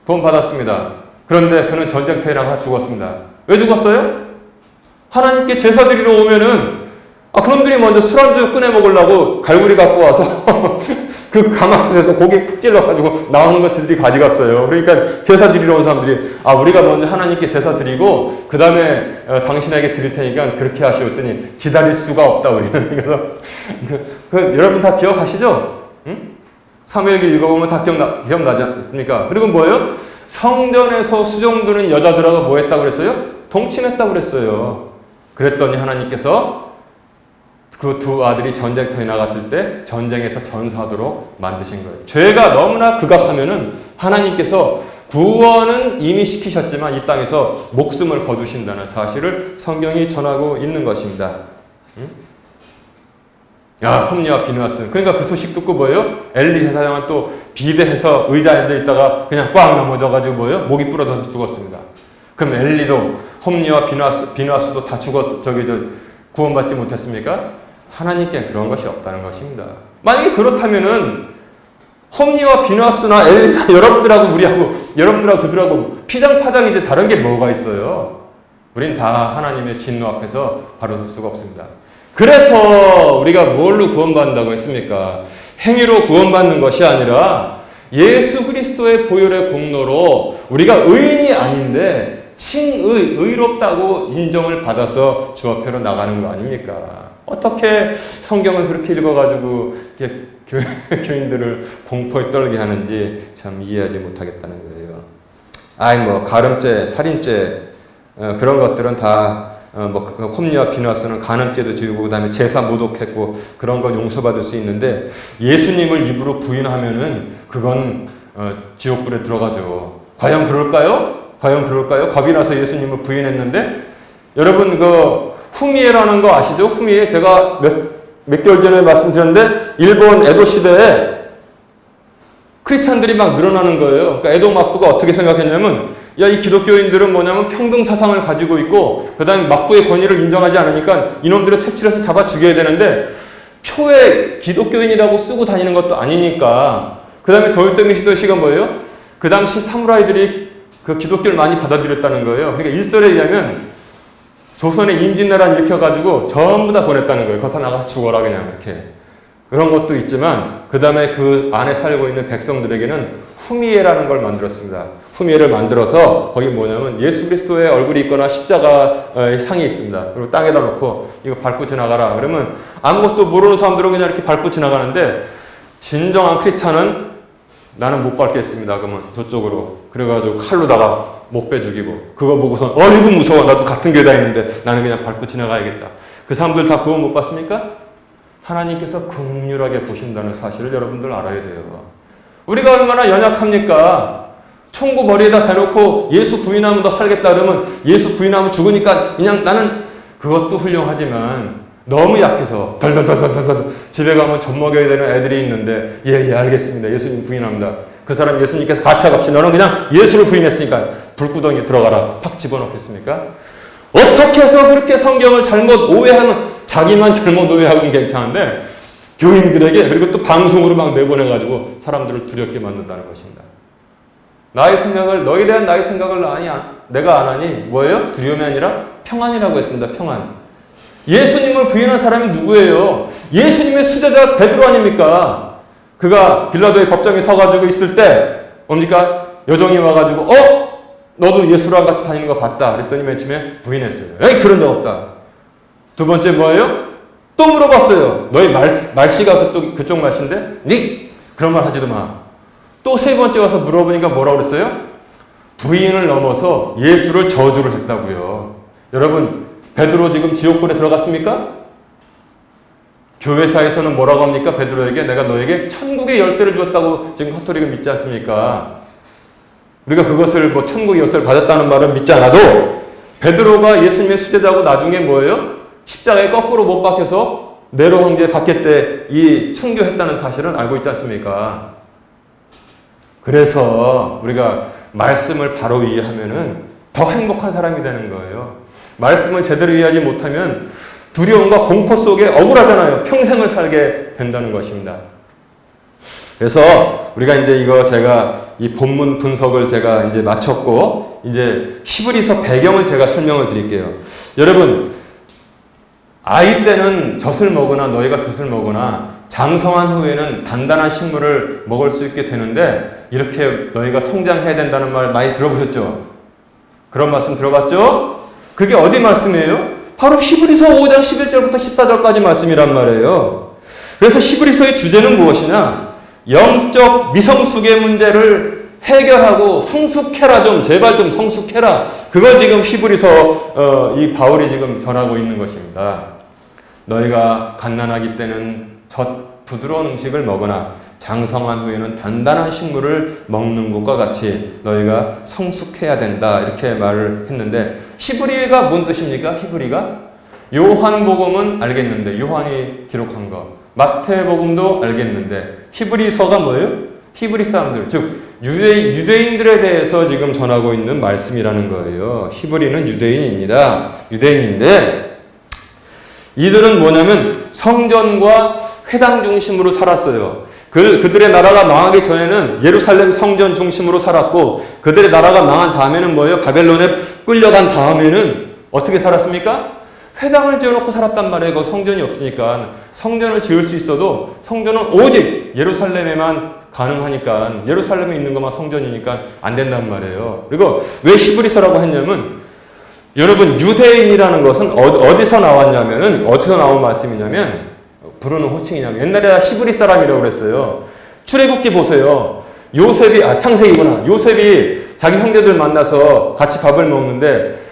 구원받았습니다. 그런데 그는 전쟁터에 나가 죽었습니다. 왜 죽었어요? 하나님께 제사 드리러 오면은 그놈들이 먼저 술안주 꺼내 먹으려고 갈고리 갖고 와서 그 가마솥에서 고기 푹 찔러가지고 나오는 것 들이 가져갔어요. 그러니까 제사 드리러 온 사람들이 우리가 먼저 하나님께 제사 드리고 그 다음에 당신에게 드릴 테니까 그렇게 하시었더니 기다릴 수가 없다 우리는. 그래서 여러분 다 기억하시죠? 응? 사무엘기 읽어보면 다 기억나지 않습니까? 그리고 뭐예요? 성전에서 수종드는 여자들하고 뭐 했다고 그랬어요? 동침했다고 그랬어요. 그랬더니 하나님께서 그 두 아들이 전쟁터에 나갔을 때 전쟁에서 전사하도록 만드신 거예요. 죄가 너무나 극악하면은 하나님께서 구원은 이미 시키셨지만 이 땅에서 목숨을 거두신다는 사실을 성경이 전하고 있는 것입니다. 홈니와 비누아스. 그러니까 그 소식 듣고 뭐예요? 엘리 제사장은 또 비대해서 의자에 앉아 있다가 그냥 꽝 넘어져가지고 뭐예요? 목이 부러져서 죽었습니다. 그럼 엘리도 홈니와 비누아스도 다 구원받지 못했습니까? 하나님께 그런 것이 없다는 것입니다. 만약에 그렇다면은 홈니와 비누아스나 엘리나 여러분들하고 그들하고 피장파장이지 다른 게 뭐가 있어요? 우린 다 하나님의 진노 앞에서 바로 설 수가 없습니다. 그래서 우리가 뭘로 구원받는다고 했습니까? 행위로 구원받는 것이 아니라 예수 그리스도의 보혈의 공로로 우리가 의인이 아닌데 의롭다고 인정을 받아서 주 앞에로 나가는 거 아닙니까? 어떻게 성경을 그렇게 읽어가지고 교인들을 공포에 떨게 하는지 참 이해하지 못하겠다는 거예요. 가늠죄, 살인죄 그런 것들은 다 홈리와 비누아스는 간음죄도 지우고 그 다음에 제사 모독했고 그런 거 용서받을 수 있는데 예수님을 입으로 부인하면은 그건 지옥불에 들어가죠. 과연 그럴까요? 겁이 나서 예수님을 부인했는데 여러분 후미에라는 거 아시죠? 후미에 제가 몇 개월 전에 말씀드렸는데 일본 에도 시대에 크리스찬들이 막 늘어나는 거예요. 그러니까 에돔 막부가 어떻게 생각했냐면, 야, 이 기독교인들은 뭐냐면 평등 사상을 가지고 있고, 그 다음에 막부의 권위를 인정하지 않으니까 이놈들을 색출해서 잡아 죽여야 되는데, 표에 기독교인이라고 쓰고 다니는 것도 아니니까. 그 다음에 도요토미 히데요시가 뭐예요? 그 당시 사무라이들이 그 기독교를 많이 받아들였다는 거예요. 그러니까 일설에 의하면 조선의 임진왜란 일으켜가지고 전부 다 보냈다는 거예요. 거기서 나가서 죽어라 그냥 이렇게. 그런 것도 있지만 그 다음에 그 안에 살고 있는 백성들에게는 후미에라는 걸 만들었습니다. 후미에를 만들어서 거기 뭐냐면 예수 그리스도의 얼굴이 있거나 십자가의 상이 있습니다. 그리고 땅에다 놓고 이거 밟고 지나가라. 그러면 아무것도 모르는 사람들은 그냥 이렇게 밟고 지나가는데 진정한 크리스찬은 나는 못 밟겠습니다. 그러면 저쪽으로. 그래가지고 칼로다가 목배 죽이고 그거 보고서 이거 무서워. 나도 같은 교회 다니는데 나는 그냥 밟고 지나가야겠다. 그 사람들 다 구원 못 받습니까? 하나님께서 긍휼하게 보신다는 사실을 여러분들 알아야 돼요. 우리가 얼마나 연약합니까? 천국 머리에다 대놓고 예수 부인하면 너 살겠다 그러면 예수 부인하면 죽으니까 그냥 나는 그것도 훌륭하지만 너무 약해서 덜덜덜덜덜 집에 가면 젖 먹여야 되는 애들이 있는데 예 알겠습니다. 예수님 부인합니다. 그 사람 예수님께서 가차없이 너는 그냥 예수를 부인했으니까 불구덩이에 들어가라 팍 집어넣겠습니까? 어떻게 해서 그렇게 성경을 잘못 오해하는 자기만 잘못 오해하고는 괜찮은데 교인들에게 그리고 또 방송으로 막 내보내가지고 사람들을 두렵게 만든다는 것입니다. 나의 생각을 너에 대한 나의 생각을 내가 안 하니 뭐예요? 두려움이 아니라 평안이라고 했습니다. 평안. 예수님을 부인한 사람이 누구예요? 예수님의 수제자 베드로 아닙니까? 그가 빌라도의 법정에 서가지고 있을 때 뭡니까? 여종이 와가지고 너도 예수랑 같이 다니는 거 봤다. 그랬더니 맨 처음에 부인했어요. 에이 그런 적 없다. 두 번째 뭐예요? 또 물어봤어요. 너희 말씨가 그쪽 말씨인데? 니 그런 말 하지도 마. 또 세 번째 와서 물어보니까 뭐라고 그랬어요? 부인을 넘어서 예수를 저주를 했다고요. 여러분 베드로 지금 지옥불에 들어갔습니까? 교회사에서는 뭐라고 합니까? 베드로에게 내가 너에게 천국의 열쇠를 주었다고 지금 카톨릭은 믿지 않습니까? 우리가 그것을 뭐 천국의 열쇠를 받았다는 말은 믿지 않아도 베드로가 예수님의 수제자고 나중에 뭐예요? 십자가에 거꾸로 못 박혀서 네로 황제 박해 때 이 순교했다는 사실은 알고 있지 않습니까? 그래서 우리가 말씀을 바로 이해하면은 더 행복한 사람이 되는 거예요. 말씀을 제대로 이해하지 못하면 두려움과 공포 속에 억울하잖아요. 평생을 살게 된다는 것입니다. 그래서 우리가 이제 이거 제가 이 본문 분석을 제가 이제 마쳤고 이제 히브리서 배경을 제가 설명을 드릴게요. 여러분 아이 때는 젖을 먹으나 너희가 젖을 먹으나 장성한 후에는 단단한 식물을 먹을 수 있게 되는데 이렇게 너희가 성장해야 된다는 말 많이 들어보셨죠? 그런 말씀 들어봤죠? 그게 어디 말씀이에요? 바로 히브리서 5장 11절부터 14절까지 말씀이란 말이에요. 그래서 히브리서의 주제는 무엇이냐? 영적 미성숙의 문제를 해결하고 성숙해라 좀 제발 좀 성숙해라. 그걸 지금 히브리서 이 바울이 지금 전하고 있는 것입니다. 너희가 갓난아기 때는 부드러운 음식을 먹으나 장성한 후에는 단단한 식물을 먹는 것과 같이 너희가 성숙해야 된다. 이렇게 말을 했는데 히브리가 뭔 뜻입니까? 히브리가? 요한복음은 알겠는데 요한이 기록한 거. 마태복음도 알겠는데 히브리서가 뭐예요? 히브리 사람들, 즉 유대인들에 대해서 지금 전하고 있는 말씀이라는 거예요. 히브리는 유대인입니다. 유대인인데 이들은 뭐냐면 성전과 회당 중심으로 살았어요. 그들의 나라가 망하기 전에는 예루살렘 성전 중심으로 살았고 그들의 나라가 망한 다음에는 뭐예요? 바벨론에 끌려간 다음에는 어떻게 살았습니까? 회당을 지어놓고 살았단 말이에요. 그 성전이 없으니까. 성전을 지을 수 있어도 성전은 오직 예루살렘에만 가능하니까 예루살렘에 있는 것만 성전이니까 안 된단 말이에요. 그리고 왜 히브리서라고 했냐면 여러분 유대인이라는 것은 어디서 나왔냐면은 어디서 나온 말씀이냐면 부르는 호칭이냐면 옛날에 다 히브리 사람이라고 그랬어요. 출애굽기 보세요. 요셉이 창세기구나. 요셉이 자기 형제들 만나서 같이 밥을 먹는데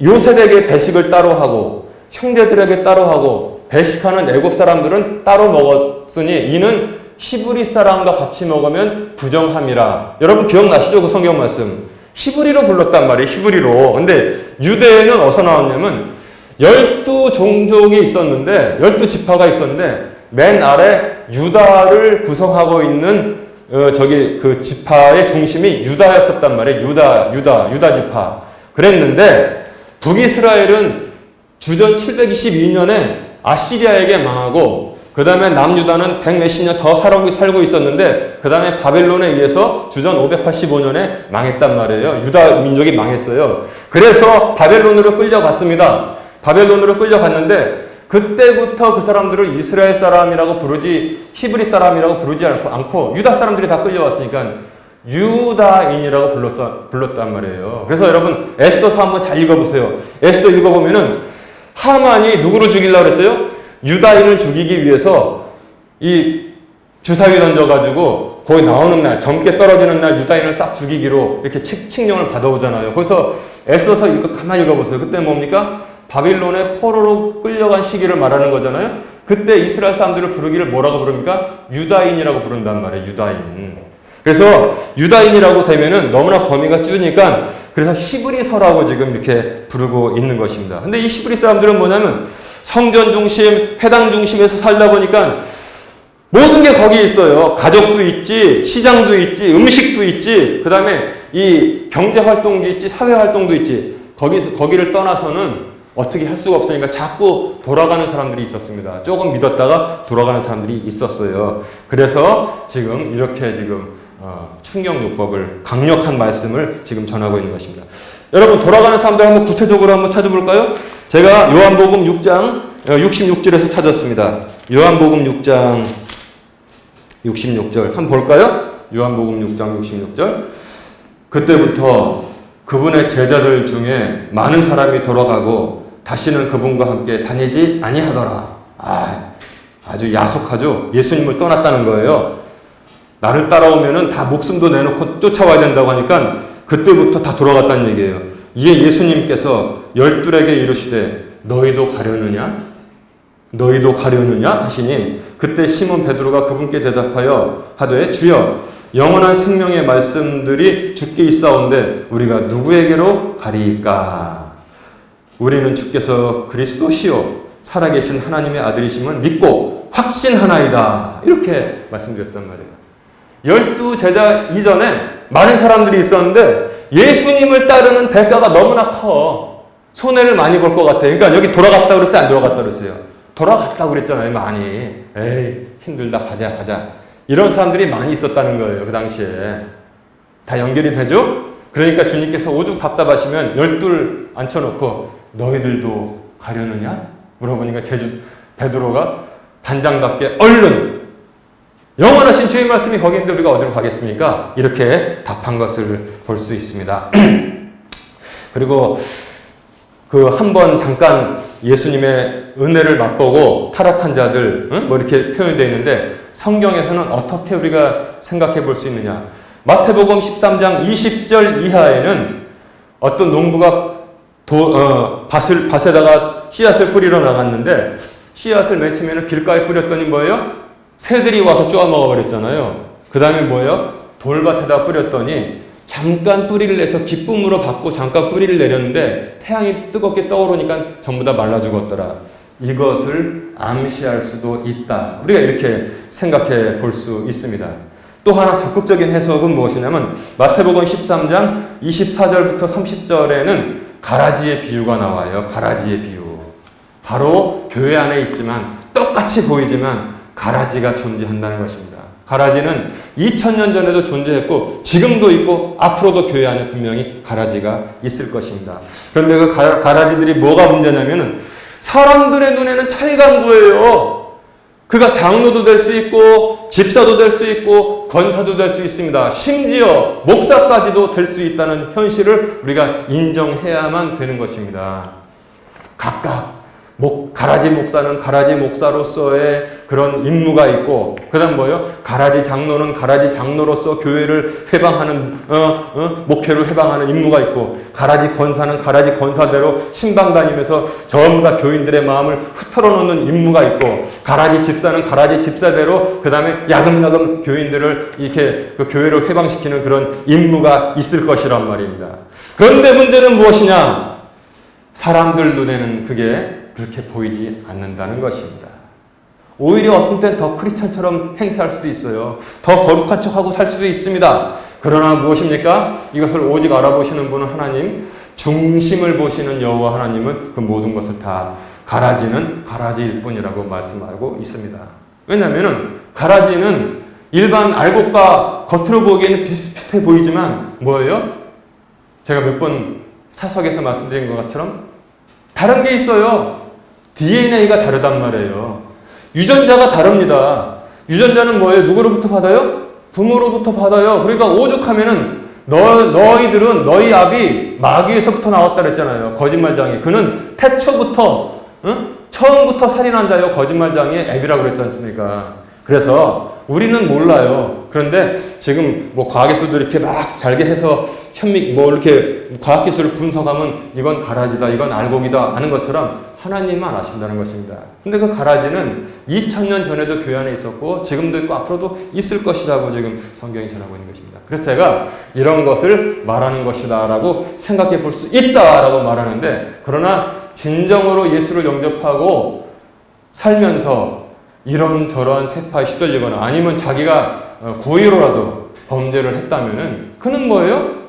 요셉에게 배식을 따로 하고 형제들에게 따로 하고 배식하는 애굽 사람들은 따로 먹었으니 이는 히브리 사람과 같이 먹으면 부정함이라. 여러분 기억나시죠? 그 성경 말씀. 히브리로 불렀단 말이에요. 히브리로. 근데 유대에는 어디서 나왔냐면 12종족이 있었는데 12지파가 있었는데 맨 아래 유다를 구성하고 있는 그 지파의 중심이 유다였었단 말이에요. 유다 지파. 그랬는데 북이스라엘은 주전 722년에 아시리아에게 망하고 그 다음에 남유다는 100몇십 년 더 살고 있었는데 그 다음에 바벨론에 의해서 주전 585년에 망했단 말이에요. 유다 민족이 망했어요. 그래서 바벨론으로 끌려갔습니다. 바벨론으로 끌려갔는데 그때부터 그 사람들을 이스라엘 사람이라고 부르지 히브리 사람이라고 부르지 않고 유다 사람들이 다 끌려왔으니까 유다인이라고 불렀단 말이에요. 그래서 여러분 에스더서 한번 잘 읽어보세요. 에스더 읽어보면은 하만이 누구를 죽이려고 그랬어요? 유다인을 죽이기 위해서 이 주사위 던져가지고 거기 나오는 날, 젊게 떨어지는 날 유다인을 딱 죽이기로 이렇게 칙령을 받아오잖아요. 그래서 에스더서 이거 가만히 읽어보세요. 그때 뭡니까? 바빌론의 포로로 끌려간 시기를 말하는 거잖아요. 그때 이스라엘 사람들을 부르기를 뭐라고 부릅니까? 유다인이라고 부른단 말이에요. 유다인. 그래서 유다인이라고 되면은 너무나 범위가 쭈니까 그래서 히브리서라고 지금 이렇게 부르고 있는 것입니다. 근데 이 히브리 사람들은 뭐냐면 성전 중심, 회당 중심에서 살다 보니까 모든 게 거기 있어요. 가족도 있지, 시장도 있지, 음식도 있지, 그 다음에 이 경제 활동도 있지, 사회 활동도 있지. 거기를 떠나서는 어떻게 할 수가 없으니까 자꾸 돌아가는 사람들이 있었습니다. 조금 믿었다가 돌아가는 사람들이 있었어요. 그래서 지금 이렇게 지금 충격요법을 강력한 말씀을 지금 전하고 있는 것입니다. 여러분 돌아가는 사람들 한번 구체적으로 한번 찾아볼까요? 제가 요한복음 6장 66절에서 찾았습니다. 요한복음 6장 66절 한번 볼까요? 요한복음 6장 66절. 그때부터 그분의 제자들 중에 많은 사람이 돌아가고 다시는 그분과 함께 다니지 아니하더라. 아주 야속하죠. 예수님을 떠났다는 거예요. 나를 따라오면은 다 목숨도 내놓고 쫓아와야 된다고 하니까 그때부터 다 돌아갔다는 얘기예요. 이에 예수님께서 열둘에게 이르시되 너희도 가려느냐? 너희도 가려느냐? 하시니 그때 시몬 베드로가 그분께 대답하여 하되 주여 영원한 생명의 말씀들이 주께 있사온데 우리가 누구에게로 가리이까? 우리는 주께서 그리스도시요 살아계신 하나님의 아들이심을 믿고 확신하나이다. 이렇게 말씀드렸단 말이에요. 12 제자 이전에 많은 사람들이 있었는데 예수님을 따르는 대가가 너무나 커. 손해를 많이 볼 것 같아. 그러니까 여기 돌아갔다 그랬어요? 안 돌아갔다 그랬어요? 돌아갔다고 그랬잖아요. 많이. 에이 힘들다 가자. 이런 사람들이 많이 있었다는 거예요. 그 당시에. 다 연결이 되죠? 그러니까 주님께서 오죽 답답하시면 12 앉혀놓고 너희들도 가려느냐? 물어보니까 베드로가 단장답게 얼른 영원하신 주의 말씀이 거기 있는데 우리가 어디로 가겠습니까? 이렇게 답한 것을 볼 수 있습니다. 그리고 그 한 번 잠깐 예수님의 은혜를 맛보고 타락한 자들 뭐 이렇게 표현되어 있는데 성경에서는 어떻게 우리가 생각해 볼 수 있느냐? 마태복음 13장 20절 이하에는 어떤 농부가 밭에다가 씨앗을 뿌리러 나갔는데 씨앗을 맨 처음에는 길가에 뿌렸더니 뭐예요? 새들이 와서 쪼아 먹어버렸잖아요. 그 다음에 뭐예요? 돌밭에다 뿌렸더니 잠깐 뿌리를 내서 기쁨으로 받고 잠깐 뿌리를 내렸는데 태양이 뜨겁게 떠오르니까 전부 다 말라 죽었더라. 이것을 암시할 수도 있다. 우리가 이렇게 생각해 볼 수 있습니다. 또 하나 적극적인 해석은 무엇이냐면 마태복음 13장 24절부터 30절에는 가라지의 비유가 나와요. 가라지의 비유. 바로 교회 안에 있지만 똑같이 보이지만 가라지가 존재한다는 것입니다. 가라지는 2000년 전에도 존재했고 지금도 있고 앞으로도 교회 안에 분명히 가라지가 있을 것입니다. 그런데 그 가라지들이 뭐가 문제냐면은 사람들의 눈에는 차이가 안 보여요. 그가 장로도 될 수 있고 집사도 될 수 있고 권사도 될 수 있습니다. 심지어 목사까지도 될 수 있다는 현실을 우리가 인정해야만 되는 것입니다. 각각 가라지 목사는 가라지 목사로서의 그런 임무가 있고, 그 다음 뭐예요? 가라지 장로는 가라지 장로로서 교회를 회방하는, 목회를 회방하는 임무가 있고, 가라지 권사는 가라지 권사대로 신방 다니면서 전부 다 교인들의 마음을 흐트러 놓는 임무가 있고, 가라지 집사는 가라지 집사대로 그 다음에 야금야금 교인들을 이렇게 그 교회를 회방시키는 그런 임무가 있을 것이란 말입니다. 그런데 문제는 무엇이냐? 사람들 눈에는 그게 그렇게 보이지 않는다는 것입니다. 오히려 어떤 때는 더 크리스찬처럼 행세할 수도 있어요. 더 거룩한 척하고 살 수도 있습니다. 그러나 무엇입니까? 이것을 오직 알아보시는 분은 하나님, 중심을 보시는 여호와 하나님은 그 모든 것을 다 가라지는 가라지일 뿐이라고 말씀하고 있습니다. 왜냐하면 가라지는 일반 알곡과 겉으로 보기에는 비슷비슷해 보이지만 뭐예요? 제가 몇 번 사석에서 말씀드린 것처럼 다른 게 있어요. DNA가 다르단 말이에요. 유전자가 다릅니다. 유전자는 뭐예요? 누구로부터 받아요? 부모로부터 받아요. 그러니까 오죽하면은 너희들은 너희 압이 마귀에서부터 나왔다 그랬잖아요. 거짓말장애. 그는 태초부터 처음부터 살인한 자요 거짓말장애 앱이라고 그랬지 않습니까? 그래서 우리는 몰라요. 그런데 지금 뭐 과학기술도 이렇게 막 잘게 해서 이렇게 과학기술을 분석하면 이건 가라지다, 이건 알곡이다 하는 것처럼 하나님만 아신다는 것입니다. 근데 그 가라지는 2000년 전에도 교회 안에 있었고 지금도 있고 앞으로도 있을 것이라고 지금 성경이 전하고 있는 것입니다. 그래서 제가 이런 것을 말하는 것이다 라고 생각해 볼 수 있다 라고 말하는데, 그러나 진정으로 예수를 영접하고 살면서 이런저런 세파에 시들리거나 아니면 자기가 고의로라도 범죄를 했다면은 그는 뭐예요?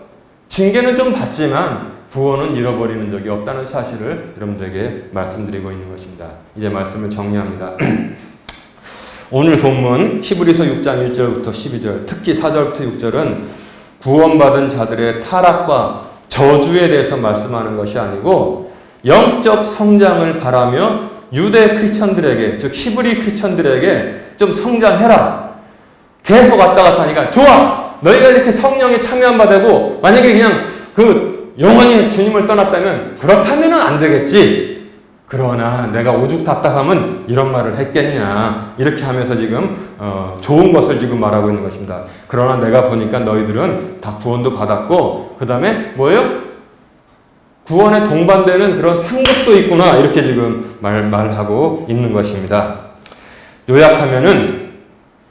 징계는 좀 받지만 구원은 잃어버리는 적이 없다는 사실을 여러분들에게 말씀드리고 있는 것입니다. 이제 말씀을 정리합니다. 오늘 본문 히브리서 6장 1절부터 12절, 특히 4절부터 6절은 구원받은 자들의 타락과 저주에 대해서 말씀하는 것이 아니고 영적 성장을 바라며 유대 크리스천들에게, 즉 히브리 크리스천들에게 좀 성장해라. 계속 왔다 갔다 하니까 좋아! 너희가 이렇게 성령에 참여한 바 되고 만약에 그냥 영원히 주님을 떠났다면 그렇다면은 안 되겠지. 그러나 내가 오죽 답답하면 이런 말을 했겠냐. 이렇게 하면서 지금 좋은 것을 지금 말하고 있는 것입니다. 그러나 내가 보니까 너희들은 다 구원도 받았고 그 다음에 뭐예요? 구원에 동반되는 그런 상급도 있구나. 이렇게 지금 말하고 있는 것입니다. 요약하면은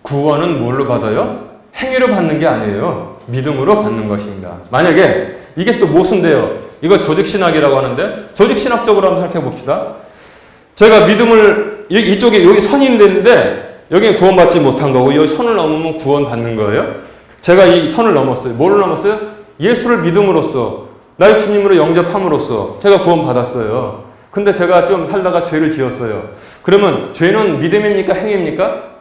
구원은 뭘로 받아요? 행위로 받는 게 아니에요. 믿음으로 받는 것입니다. 만약에 이게 또 모순돼요. 이거 조직신학이라고 하는데 조직신학적으로 한번 살펴봅시다. 저희가 믿음을 이쪽에 여기 선이 있는데 여기에 구원받지 못한 거고 여기 선을 넘으면 구원받는 거예요. 제가 이 선을 넘었어요. 뭐를 넘었어요? 예수를 믿음으로써 나의 주님으로 영접함으로써 제가 구원받았어요. 근데 제가 좀 살다가 죄를 지었어요. 그러면 죄는 믿음입니까? 행위입니까?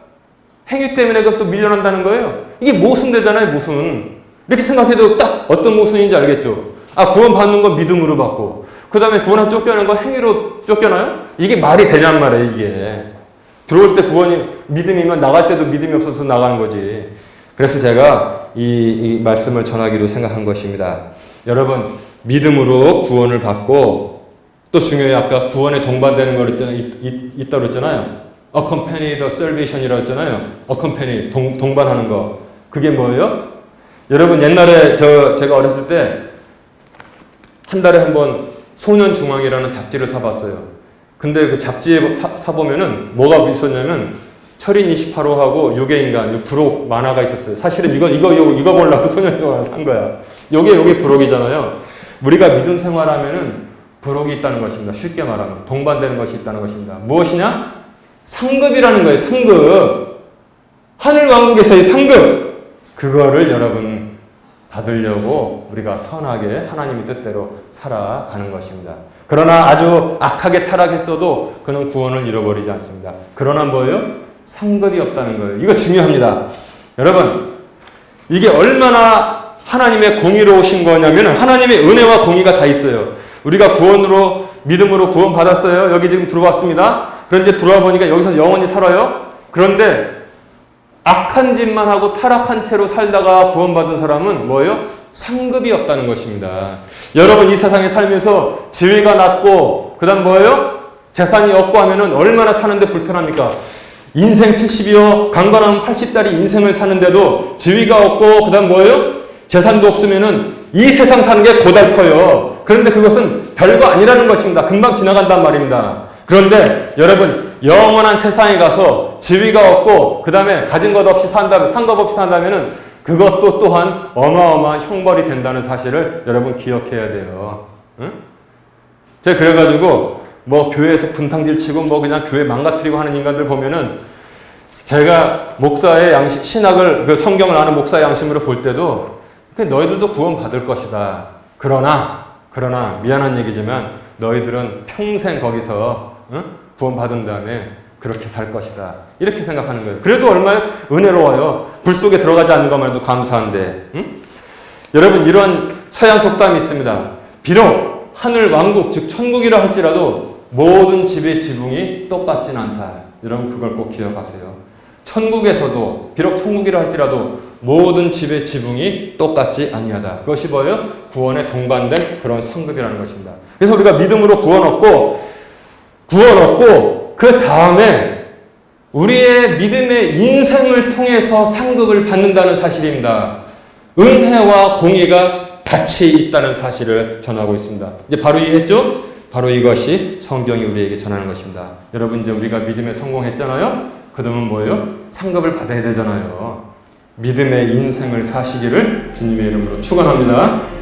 행위 때문에 그것도 밀려난다는 거예요. 이게 모순되잖아요, 모순. 이렇게 생각해도 딱 어떤 모순인지 알겠죠? 구원받는 건 믿음으로 받고, 그 다음에 구원한 쫓겨나는 건 행위로 쫓겨나요? 이게 말이 되냔 말이에요, 이게. 들어올 때 구원이 믿음이면 나갈 때도 믿음이 없어서 나가는 거지. 그래서 제가 이 말씀을 전하기로 생각한 것입니다. 여러분, 믿음으로 구원을 받고, 또 중요해요. 아까 구원에 동반되는 거 있다고 그랬잖아요. accompany the salvation이라고 했잖아요. accompany, 동반하는 거. 그게 뭐예요? 여러분, 옛날에 제가 어렸을 때 한 달에 한 번 소년중앙이라는 잡지를 사봤어요. 근데 그 잡지에 사보면은 뭐가 있었냐면 철인 28호하고 유괴인간, 부록 만화가 있었어요. 사실은 이거 보려고 소년중앙을 산 거야. 요게 부록이잖아요. 우리가 믿음 생활하면은 부록이 있다는 것입니다. 쉽게 말하면 동반되는 것이 있다는 것입니다. 무엇이냐? 상급이라는 거예요. 상급. 하늘 왕국에서의 상급. 그거를 여러분 받으려고 우리가 선하게 하나님의 뜻대로 살아가는 것입니다. 그러나 아주 악하게 타락했어도 그는 구원을 잃어버리지 않습니다. 그러나 뭐예요? 상급이 없다는 거예요. 이거 중요합니다. 여러분, 이게 얼마나 하나님의 공의로우신 거냐면 하나님의 은혜와 공의가 다 있어요. 우리가 구원으로 믿음으로 구원 받았어요. 여기 지금 들어왔습니다. 그런데 들어와 보니까 여기서 영원히 살아요. 그런데 악한 짓만 하고 타락한 채로 살다가 구원받은 사람은 뭐예요? 상급이 없다는 것입니다. 여러분, 이 세상에 살면서 지위가 낮고 그 다음 뭐예요? 재산이 없고 하면은 얼마나 사는데 불편합니까? 인생 70이요 강건하면 80짜리 인생을 사는데도 지위가 없고 그 다음 뭐예요? 재산도 없으면은 이 세상 사는 게 고달퍼요. 그런데 그것은 별거 아니라는 것입니다. 금방 지나간단 말입니다. 그런데 여러분, 영원한 세상에 가서 지위가 없고 그 다음에 가진 것 없이 산다면, 상급 없이 산다면은 그것도 또한 어마어마한 형벌이 된다는 사실을 여러분 기억해야 돼요. 응? 제가 그래가지고 뭐 교회에서 분탕질 치고 뭐 그냥 교회 망가뜨리고 하는 인간들 보면은 제가 목사의 양심, 신학을, 그 성경을 아는 목사의 양심으로 볼 때도 너희들도 구원 받을 것이다. 그러나 미안한 얘기지만 너희들은 평생 거기서 구원 받은 다음에 그렇게 살 것이다. 이렇게 생각하는 거예요. 그래도 얼마나 은혜로워요. 불 속에 들어가지 않는 것만 해도 감사한데. 여러분, 이런 서양 속담이 있습니다. 비록 하늘 왕국, 즉 천국이라 할지라도 모든 집의 지붕이 똑같진 않다. 여러분, 그걸 꼭 기억하세요. 천국에서도 비록 천국이라 할지라도 모든 집의 지붕이 똑같지 아니하다. 그것이 뭐예요? 구원에 동반된 그런 상급이라는 것입니다. 그래서 우리가 믿음으로 구원 얻고 그 다음에 우리의 믿음의 인생을 통해서 상급을 받는다는 사실입니다. 은혜와 공의가 같이 있다는 사실을 전하고 있습니다. 이제 바로 이해했죠? 바로 이것이 성경이 우리에게 전하는 것입니다. 여러분, 이제 우리가 믿음에 성공했잖아요? 그러면 뭐예요? 상급을 받아야 되잖아요. 믿음의 인생을 사시기를 주님의 이름으로 축원합니다.